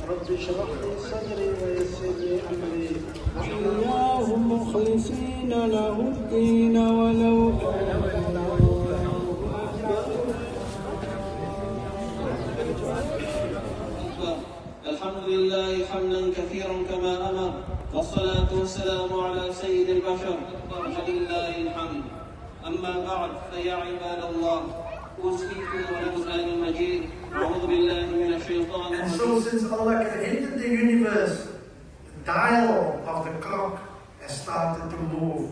رب اشرح لي صدري ويسر لي أمري واحلل مخلصين له الدين ولو الحمد لله حمدا كثيرا كما أمر، والصلاة والسلام على سيد البشر ولله الحمد. أما بعد فيا عباد الله، أوصيكم بالقرآن المجيد. أعوذ بالله من الشيطان And so الرجيم. since Allah created the universe, the dial of the clock has started to move.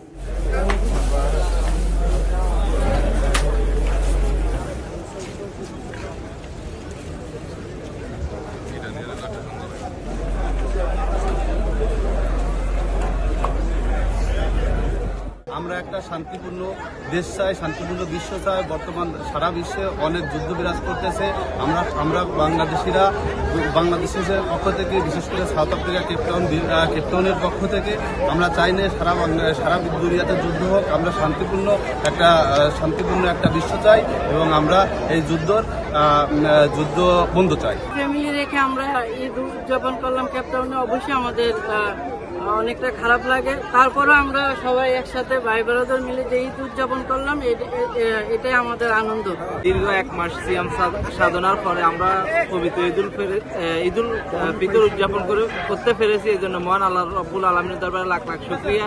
আমরা একটা শান্তিপূর্ণ দেশ চাই, শান্তিপূর্ণ বিশ্ব চাই। বর্তমান সারা বিশ্বে অনেক যুদ্ধ বিরাজ করতেছে। আমরা বাংলাদেশের পক্ষ থেকে, বিশেষ করে সাউথ আফ্রিকা কেপটাউনের পক্ষ থেকে আমরা চাই না সারা দুনিয়াতে যুদ্ধ হোক। আমরা শান্তিপূর্ণ একটা বিশ্ব চাই এবং আমরা এই যুদ্ধ বন্ধ চাই। ফ্যামিলি রেখে আমরা ঈদ উদযাপন করলাম কেপটাউনে। অবশ্যই আমাদের অনেকটা খারাপ লাগে, তারপরে আমরা সবাই একসাথে ভাই ব্রাদার মিলে যে ঈদ উদযাপন করলাম, এটাই আমাদের আনন্দ। দীর্ঘ 1 মাস সিয়াম সাধনার পরে আমরা পবিত্র ঈদুল ফিতর উদযাপন করতে পেরেছি। এই জন্য মহান আল্লাহ রব্বুল আলামিনের দরবারে লাখ লাখ শুকরিয়া।